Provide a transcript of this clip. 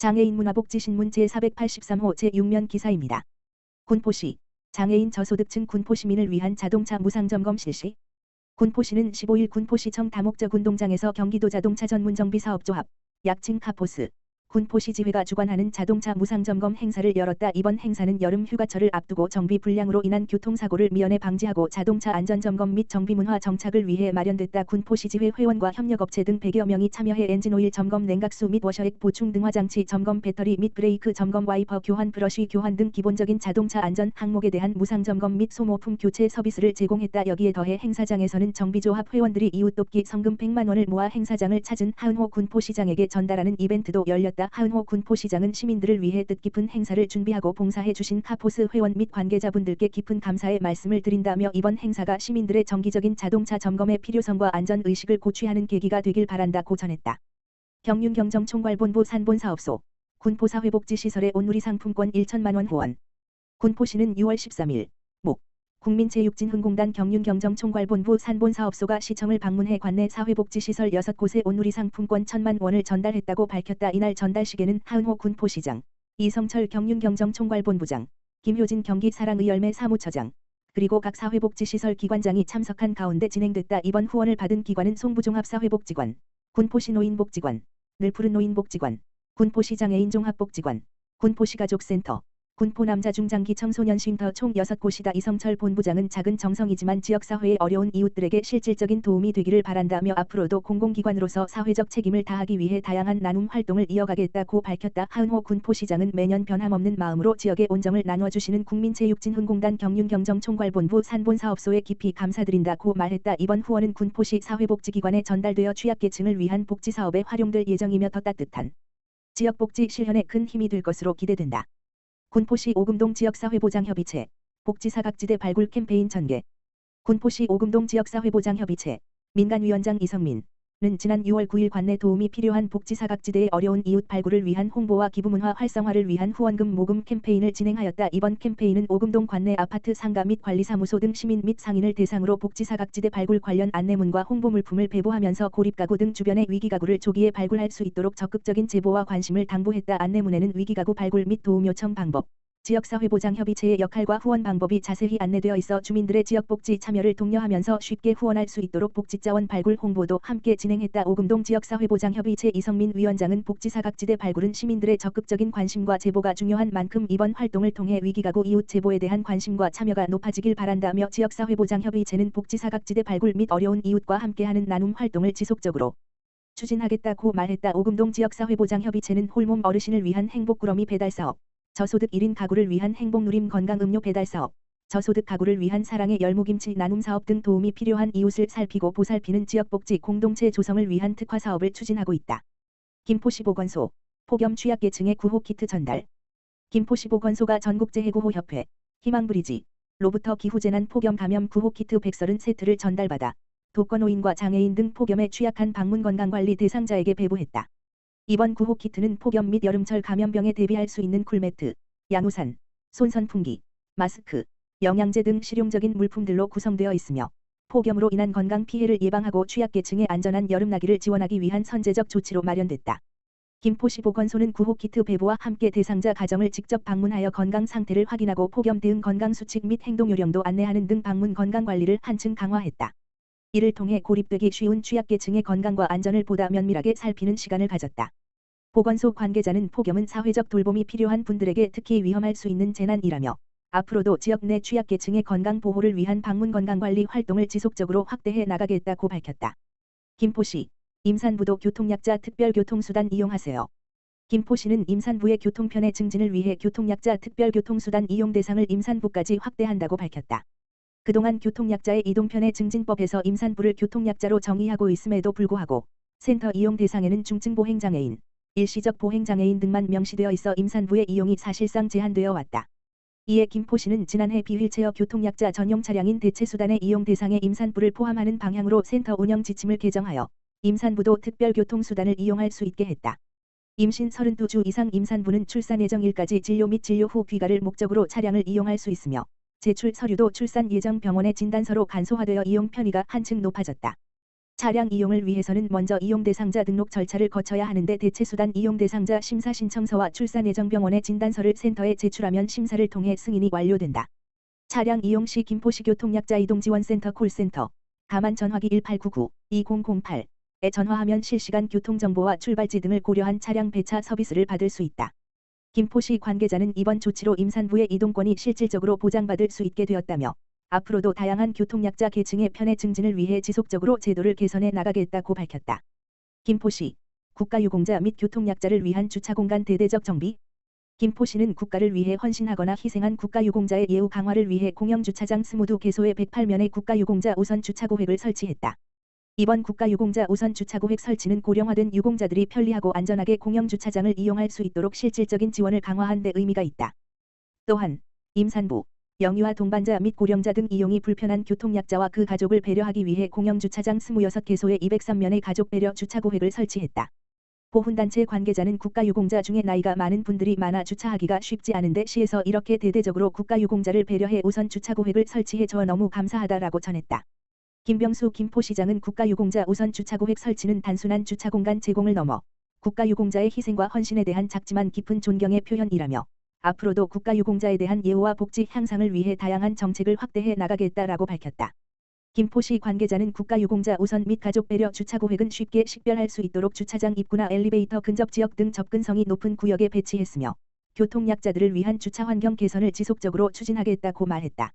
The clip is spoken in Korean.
장애인 문화복지신문 제483호 제6면 기사입니다. 군포시 장애인 저소득층 군포시민을 위한 자동차 무상점검 실시. 군포시는 15일 군포시청 다목적 운동장에서 경기도 자동차 전문정비사업조합 약칭 카포스 군포시지회가 주관하는 자동차 무상점검 행사를 열었다. 이번 행사는 여름 휴가철을 앞두고 정비 불량으로 인한 교통사고를 미연에 방지하고 자동차 안전점검 및 정비문화 정착을 위해 마련됐다. 군포시지회 회원과 협력업체 등 100여 명이 참여해 엔진오일 점검, 냉각수 및 워셔액 보충 등화장치 점검, 배터리 및 브레이크 점검, 와이퍼 교환, 브러쉬 교환 등 기본적인 자동차 안전 항목에 대한 무상점검 및 소모품 교체 서비스를 제공했다. 여기에 더해 행사장에서는 정비조합 회원들이 이웃 돕기 성금 100만 원을 모아 행사장을 찾은 하은호 군포시장에게 전달하는 이벤트도 열렸다. 하은호 군포시장은 시민들을 위해 뜻깊은 행사를 준비하고 봉사해 주신 카포스 회원 및 관계자분들께 깊은 감사의 말씀을 드린다며 이번 행사가 시민들의 정기적인 자동차 점검의 필요성과 안전의식을 고취하는 계기가 되길 바란다고 전했다. 경륜경정총괄본부 산본사업소 군포사회복지시설의 온누리 상품권 1천만 원 후원. 군포시는 6월 13일 목 국민체육진흥공단 경륜경정총괄본부 산본사업소가 시청을 방문해 관내 사회복지시설 6곳에 온누리 상품권 1,000만 원을 전달했다고 밝혔다. 이날 전달식에는 하은호 군포시장, 이성철 경륜경정총괄본부장, 김효진 경기사랑의열매 사무처장, 그리고 각 사회복지시설 기관장이 참석한 가운데 진행됐다. 이번 후원을 받은 기관은 송부종합사회복지관, 군포시 노인복지관, 늘푸른 노인복지관, 군포시 장애인종합복지관, 군포시 가족센터, 군포 남자중장기 청소년 쉼터 총 6곳이다. 이성철 본부장은 작은 정성이지만 지역사회의 어려운 이웃들에게 실질적인 도움이 되기를 바란다며 앞으로도 공공기관으로서 사회적 책임을 다하기 위해 다양한 나눔 활동을 이어가겠다고 밝혔다. 하은호 군포시장은 매년 변함없는 마음으로 지역의 온정을 나눠주시는 국민체육진흥공단 경륜경정총괄본부 산본사업소에 깊이 감사드린다고 말했다. 이번 후원은 군포시 사회복지기관에 전달되어 취약계층을 위한 복지사업에 활용될 예정이며 더 따뜻한 지역복지 실현에 큰 힘이 될 것으로 기대된다. 군포시 오금동 지역사회보장협의체 복지사각지대 발굴 캠페인 전개. 군포시 오금동 지역사회보장협의체 민간위원장 이성민은 지난 6월 9일 관내 도움이 필요한 복지사각지대의 어려운 이웃 발굴을 위한 홍보와 기부문화 활성화를 위한 후원금 모금 캠페인을 진행하였다. 이번 캠페인은 오금동 관내 아파트 상가 및 관리사무소 등 시민 및 상인을 대상으로 복지사각지대 발굴 관련 안내문과 홍보 물품을 배부하면서 고립가구 등 주변의 위기가구를 조기에 발굴할 수 있도록 적극적인 제보와 관심을 당부했다. 안내문에는 위기가구 발굴 및 도움 요청 방법, 지역사회보장협의체의 역할과 후원 방법이 자세히 안내되어 있어 주민들의 지역복지 참여를 독려하면서 쉽게 후원할 수 있도록 복지자원 발굴 홍보도 함께 진행했다. 오금동 지역사회보장협의체 이성민 위원장은 복지사각지대 발굴은 시민들의 적극적인 관심과 제보가 중요한 만큼 이번 활동을 통해 위기가구 이웃 제보에 대한 관심과 참여가 높아지길 바란다며 지역사회보장협의체는 복지사각지대 발굴 및 어려운 이웃과 함께하는 나눔 활동을 지속적으로 추진하겠다고 말했다. 오금동 지역사회보장협의체는 홀몸 어르신을 위한 행복꾸러미 배달사업, 저소득 1인 가구를 위한 행복누림 건강음료 배달사업, 저소득 가구를 위한 사랑의 열무김치 나눔사업 등 도움이 필요한 이웃을 살피고 보살피는 지역복지 공동체 조성을 위한 특화사업을 추진하고 있다. 김포시 보건소 폭염 취약계층의 구호키트 전달. 김포시 보건소가 전국재해구호협회, 희망브리지, 로부터 기후재난 폭염 감염 구호키트 130세트를 전달받아 독거노인과 장애인 등 폭염에 취약한 방문건강관리 대상자에게 배부했다. 이번 구호키트는 폭염 및 여름철 감염병에 대비할 수 있는 쿨매트, 양우산, 손선풍기, 마스크, 영양제 등 실용적인 물품들로 구성되어 있으며 폭염으로 인한 건강 피해를 예방하고 취약계층의 안전한 여름나기를 지원하기 위한 선제적 조치로 마련됐다. 김포시 보건소는 구호키트 배부와 함께 대상자 가정을 직접 방문하여 건강 상태를 확인하고 폭염 대응 건강수칙 및 행동요령도 안내하는 등 방문 건강관리를 한층 강화했다. 이를 통해 고립되기 쉬운 취약계층의 건강과 안전을 보다 면밀하게 살피는 시간을 가졌다. 보건소 관계자는 폭염은 사회적 돌봄이 필요한 분들에게 특히 위험할 수 있는 재난이라며 앞으로도 지역 내 취약계층의 건강 보호를 위한 방문 건강관리 활동을 지속적으로 확대해 나가겠다고 밝혔다. 김포시 임산부도 교통약자 특별교통수단 이용하세요. 김포시는 임산부의 교통편의 증진을 위해 교통약자 특별교통수단 이용 대상을 임산부까지 확대한다고 밝혔다. 그동안 교통약자의 이동편의 증진법에서 임산부를 교통약자로 정의하고 있음에도 불구하고 센터 이용 대상에는 중증 보행장애인, 일시적 보행장애인 등만 명시되어 있어 임산부의 이용이 사실상 제한되어 왔다. 이에 김포시는 지난해 비휠체어 교통약자 전용 차량인 대체수단의 이용 대상에 임산부를 포함하는 방향으로 센터 운영 지침을 개정하여 임산부도 특별교통수단을 이용할 수 있게 했다. 임신 32주 이상 임산부는 출산 예정일까지 진료 및 진료 후 귀가를 목적으로 차량을 이용할 수 있으며 제출 서류도 출산 예정 병원의 진단서로 간소화되어 이용 편의가 한층 높아졌다. 차량 이용을 위해서는 먼저 이용 대상자 등록 절차를 거쳐야 하는데 대체수단 이용 대상자 심사 신청서와 출산 예정 병원의 진단서를 센터에 제출하면 심사를 통해 승인이 완료된다. 차량 이용 시 김포시 교통약자 이동지원센터 콜센터 가만 전화기 1899-2008에 전화하면 실시간 교통정보와 출발지 등을 고려한 차량 배차 서비스를 받을 수 있다. 김포시 관계자는 이번 조치로 임산부의 이동권이 실질적으로 보장받을 수 있게 되었다며 앞으로도 다양한 교통약자 계층의 편의 증진을 위해 지속적으로 제도를 개선해 나가겠다고 밝혔다. 김포시 국가유공자 및 교통약자를 위한 주차공간 대대적 정비. 김포시는 국가를 위해 헌신하거나 희생한 국가유공자의 예우 강화를 위해 공영주차장 22개소에 108면의 국가유공자 우선 주차구획을 설치했다. 이번 국가유공자 우선 주차구획 설치는 고령화된 유공자들이 편리하고 안전하게 공영주차장을 이용할 수 있도록 실질적인 지원을 강화한 데 의미가 있다. 또한 임산부, 영유아 동반자 및 고령자 등 이용이 불편한 교통약자와 그 가족을 배려하기 위해 공영주차장 26개소에 203면의 가족 배려 주차구획을 설치했다. 보훈단체 관계자는 국가유공자 중에 나이가 많은 분들이 많아 주차하기가 쉽지 않은데 시에서 이렇게 대대적으로 국가유공자를 배려해 우선 주차구획을 설치해 줘 너무 감사하다라고 전했다. 김병수 김포시장은 국가유공자 우선 주차구획 설치는 단순한 주차공간 제공을 넘어 국가유공자의 희생과 헌신에 대한 작지만 깊은 존경의 표현이라며 앞으로도 국가유공자에 대한 예우와 복지 향상을 위해 다양한 정책을 확대해 나가겠다라고 밝혔다. 김포시 관계자는 국가유공자 우선 및 가족 배려 주차구획은 쉽게 식별할 수 있도록 주차장 입구나 엘리베이터 근접 지역 등 접근성이 높은 구역에 배치했으며 교통약자들을 위한 주차 환경 개선을 지속적으로 추진하겠다고 말했다.